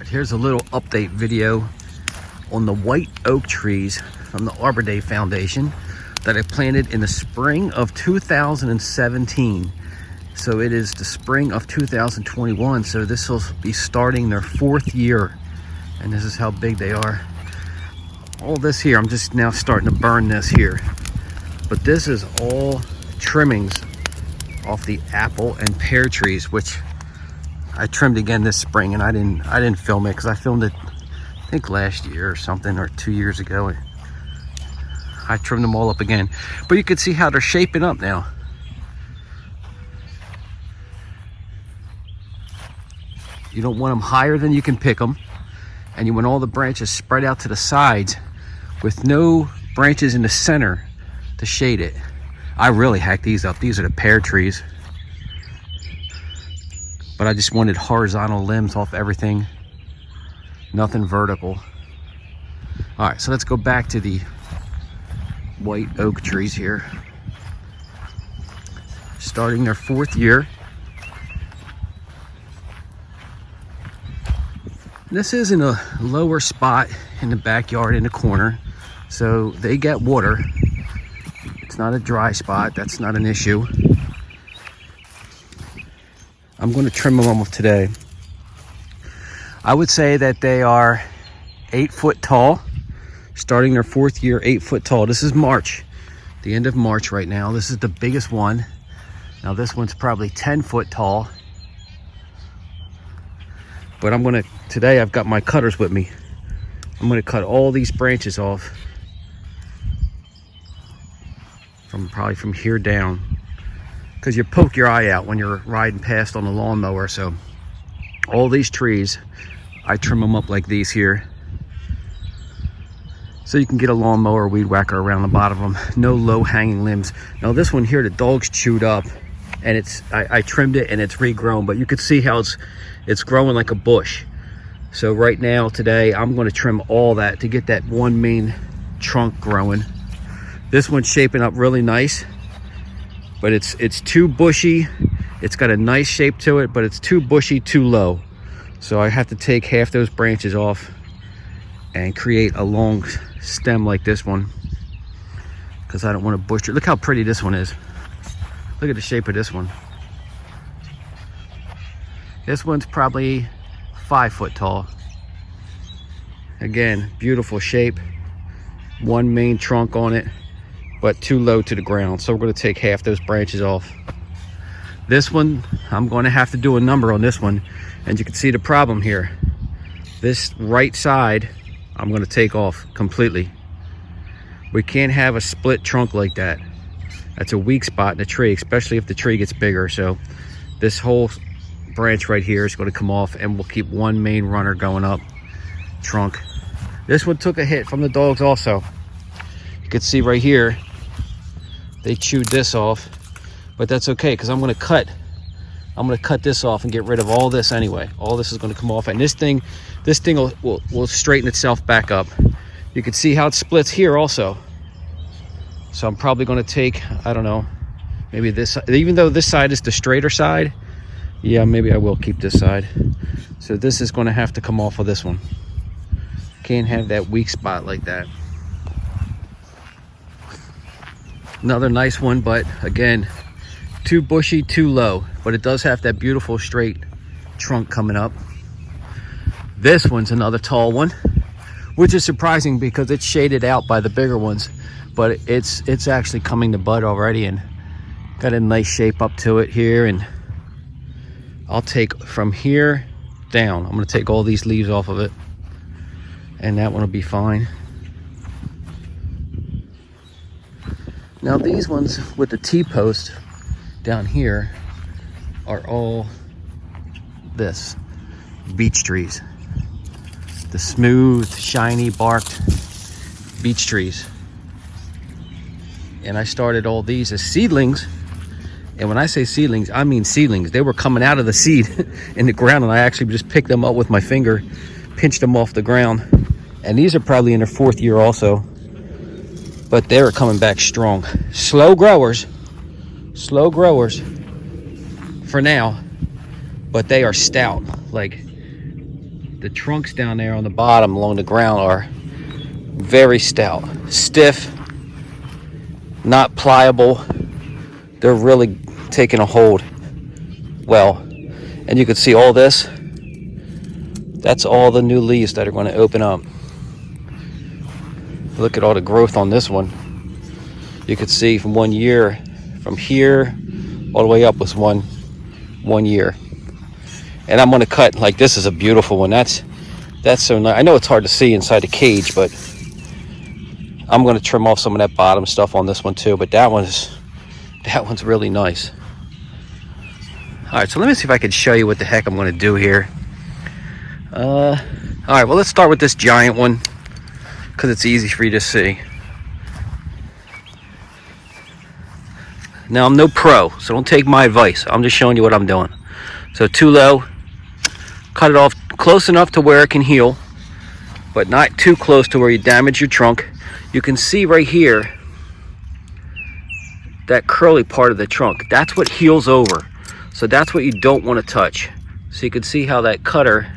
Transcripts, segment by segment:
Here's a little update video on the white oak trees from the Arbor Day Foundation that I planted in the spring of 2017. So it is the spring of 2021, so this will be starting their 4th year, and this is how big they are. All this here, I'm just now starting to burn this here, but this is all trimmings off the apple and pear trees, which I trimmed again this spring, and I didn't film it because I filmed it I think last year or something, or 2 years ago. I trimmed them all up again, but you can see how they're shaping up now. You don't want them higher than you can pick them, and you want all the branches spread out to the sides with no branches in the center to shade it. I really hacked these up. These are the pear trees, but I just wanted horizontal limbs off everything, nothing vertical. All right, so let's go back to the white oak trees here. Starting their 4th year. This is in a lower spot in the backyard in the corner, so they get water. It's not a dry spot, that's not an issue. I'm going to trim them off today. I would say that they are 8 foot tall, starting their 4th year, 8 foot tall. This is March, the end of March right now. This is the biggest one. Now this one's probably 10 foot tall. But today I've got my cutters with me. I'm gonna cut all these branches off probably from here down, because you poke your eye out when you're riding past on the lawnmower. So all these trees, I trim them up like these here, so you can get a lawnmower or weed whacker around the bottom of them. No low hanging limbs. Now this one here, the dogs chewed up, and I trimmed it and it's regrown, but you can see how it's growing like a bush. So right now, today, I'm going to trim all that to get that one main trunk growing. This one's shaping up really nice, but it's too bushy. It's got a nice shape to it, but it's too bushy, too low. So I have to take half those branches off and create a long stem like this one, because I don't want to bush it. Look how pretty this one is. Look at the shape of this one. This one's probably 5 foot tall. Again, beautiful shape. One main trunk on it, but too low to the ground. So we're going to take half those branches off. This one, I'm going to have to do a number on this one. And you can see the problem here. This right side, I'm going to take off completely. We can't have a split trunk like that. That's a weak spot in the tree, especially if the tree gets bigger. So this whole branch right here is going to come off, and we'll keep one main runner going up trunk. This one took a hit from the dogs also. You can see right here, they chewed this off, but that's okay, because I'm going to cut this off and get rid of all this anyway. All this is going to come off, and this thing will straighten itself back up. You can see how it splits here also. So I'm probably going to take, I don't know, maybe this, even though this side is the straighter side, yeah, maybe I will keep this side. So this is going to have to come off of this one. Can't have that weak spot like that. Another nice one, but again, too bushy, too low, but it does have that beautiful straight trunk coming up. This one's another tall one, which is surprising because it's shaded out by the bigger ones, but it's actually coming to bud already and got a nice shape up to it here. And I'll take from here down, I'm going to take all these leaves off of it, and that one will be fine. Now these ones with the T-post down here are all this beech trees, the smooth, shiny barked beech trees. And I started all these as seedlings, and when I say seedlings, I mean seedlings. They were coming out of the seed in the ground, and I actually just picked them up with my finger, pinched them off the ground. And these are probably in their 4th year also, but they're coming back strong. Slow growers for now, but they are stout. Like, the trunks down there on the bottom along the ground are very stout, stiff, not pliable. They're really taking a hold well. And you can see all this. That's all the new leaves that are going to open up. Look at all the growth on this one. You could see from 1 year, from here all the way up was one year. And I'm going to cut, like, this is a beautiful one. That's so nice. I know it's hard to see inside the cage, but I'm going to trim off some of that bottom stuff on this one too. But that one's really nice. All right, so let me see if I can show you what the heck I'm going to do here. All right, well, let's start with this giant one because it's easy for you to see. Now, I'm no pro, so don't take my advice. I'm just showing you what I'm doing. So too low, cut it off close enough to where it can heal, but not too close to where you damage your trunk. You can see right here, that curly part of the trunk, that's what heals over. So that's what you don't want to touch. So you can see how that cutter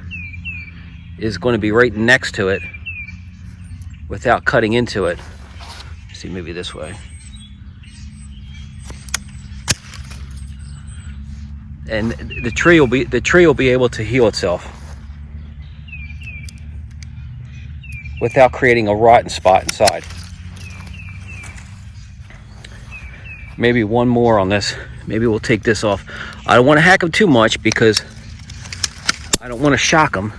is going to be right next to it without cutting into it. See, maybe this way. And the tree will be able to heal itself without creating a rotten spot inside. Maybe one more on this. Maybe we'll take this off. I don't want to hack them too much because I don't want to shock them.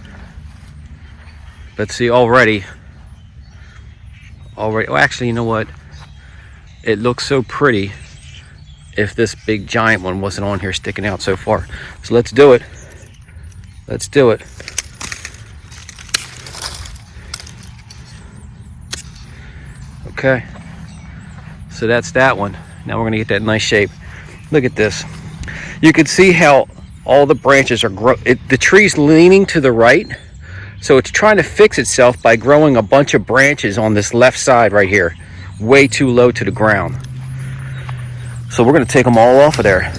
But see, already, well, actually, you know what? It looks so pretty if this big giant one wasn't on here sticking out so far. So let's do it. Let's do it. Okay. So that's that one. Now we're gonna get that nice shape. Look at this. You can see how all the branches are the tree's leaning to the right. So it's trying to fix itself by growing a bunch of branches on this left side right here, way too low to the ground. So we're going to take them all off of there.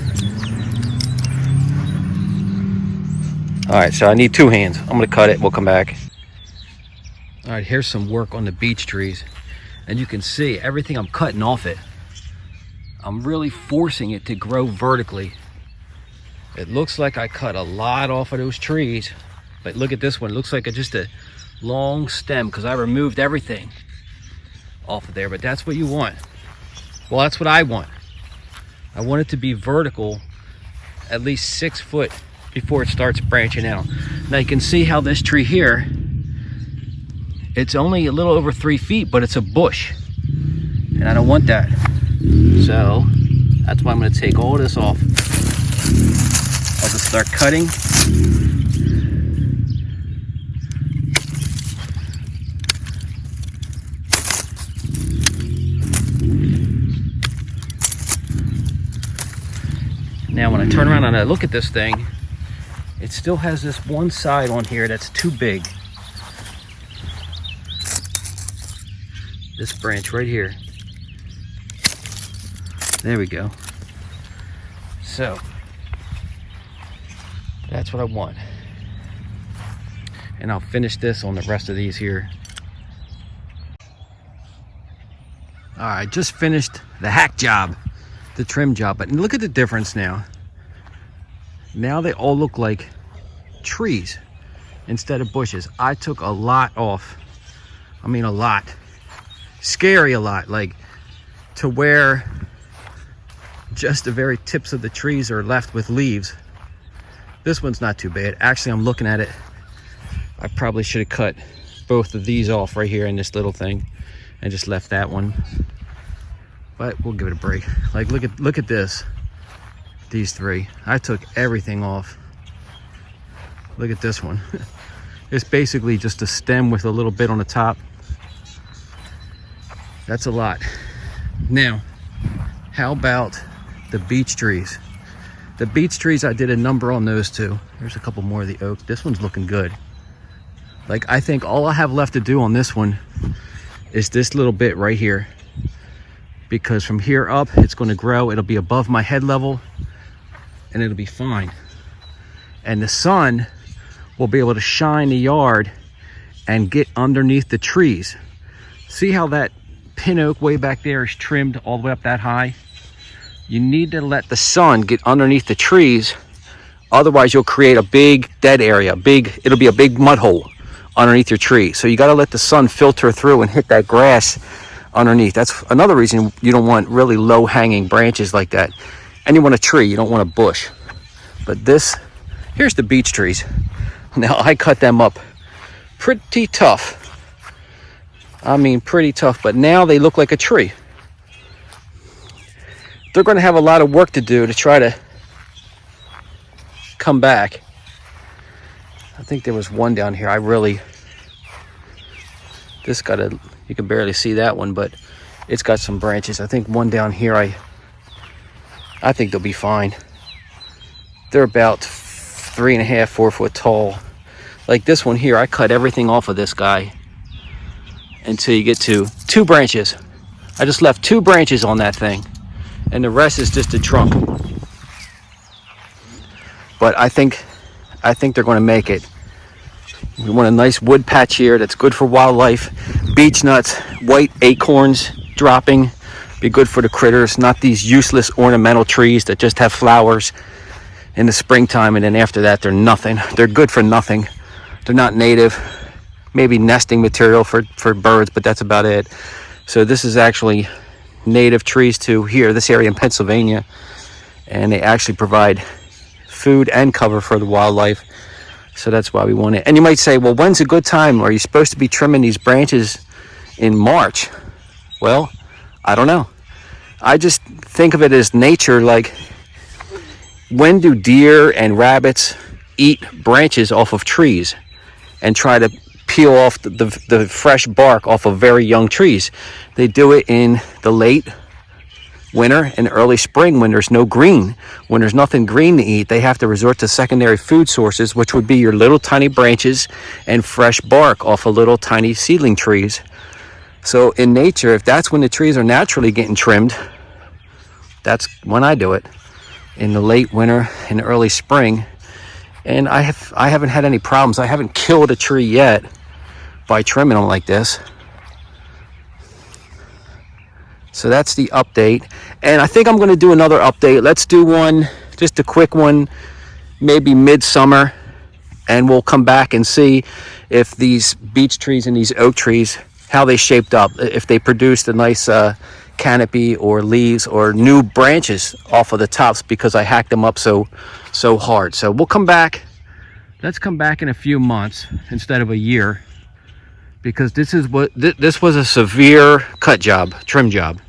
All right, so I need 2 hands. I'm going to cut it. We'll come back. All right, here's some work on the beech trees. And you can see everything I'm cutting off it. I'm really forcing it to grow vertically. It looks like I cut a lot off of those trees. But look at this one. It looks like just a long stem because I removed everything off of there. But that's what you want. Well, that's what I want. I want it to be vertical at least 6 foot before it starts branching out. Now you can see how this tree here, it's only a little over 3 feet, but it's a bush. And I don't want that. So that's why I'm going to take all this off. I'll just start cutting. Now when I turn around and I look at this thing, it still has this one side on here that's too big. This branch right here. There we go. So that's what I want. And I'll finish this on the rest of these here. All right, just finished the hack job. The trim job, but look at the difference now. Now they all look like trees instead of bushes. I took a lot off. I mean, a lot. Scary a lot, like to where just the very tips of the trees are left with leaves. This one's not too bad. Actually, I'm looking at it. I probably should have cut both of these off right here in this little thing and just left that one. But we'll give it a break. Like, look at this. These 3. I took everything off. Look at this one. It's basically just a stem with a little bit on the top. That's a lot. Now, how about the beech trees? The beech trees, I did a number on those too. There's a couple more of the oak. This one's looking good. Like, I think all I have left to do on this one is this little bit right here. Because from here up, it's going to grow. It'll be above my head level and it'll be fine. And the sun will be able to shine the yard and get underneath the trees. See how that pin oak way back there is trimmed all the way up that high? You need to let the sun get underneath the trees, otherwise you'll create a big dead area. It'll be a big mud hole underneath your tree. So you got to let the sun filter through and hit that grass underneath. That's another reason you don't want really low hanging branches like that. And you want a tree, you don't want a bush. But here's the beech trees. Now I cut them up pretty tough. I mean pretty tough, but now they look like a tree. They're going to have a lot of work to do to try to come back. I think there was one down here. You can barely see that one, but it's got some branches. I think one down here, I think they'll be fine. They're about 3.5, 4 foot tall. Like this one here, I cut everything off of this guy until you get to 2 branches. I just left 2 branches on that thing, and the rest is just a trunk. But I think they're going to make it. We want a nice wood patch here that's good for wildlife. Beech nuts, white acorns dropping, be good for the critters, not these useless ornamental trees that just have flowers in the springtime, and then after that they're nothing. They're good for nothing. They're not native. Maybe nesting material for birds, but that's about it. So this is actually native trees to here, this area in Pennsylvania, and they actually provide food and cover for the wildlife. So that's why we want it. And you might say, well, when's a good time? Are you supposed to be trimming these branches in March? Well, I don't know. I just think of it as nature. Like, when do deer and rabbits eat branches off of trees and try to peel off the fresh bark off of very young trees? They do it in the late winter and early spring when there's no green. When there's nothing green to eat, they have to resort to secondary food sources, which would be your little tiny branches and fresh bark off of little tiny seedling trees. So in nature, if that's when the trees are naturally getting trimmed, that's when I do it, in the late winter and early spring. And I haven't had any problems. I haven't killed a tree yet by trimming them like this. So that's the update. And I think I'm going to do another update. Let's do one, just a quick one, maybe midsummer, and we'll come back and see if these beech trees and these oak trees, how they shaped up, if they produced a nice canopy or leaves or new branches off of the tops, because I hacked them up so hard. So we'll come back. Let's come back in a few months instead of a year, because this was a severe trim job.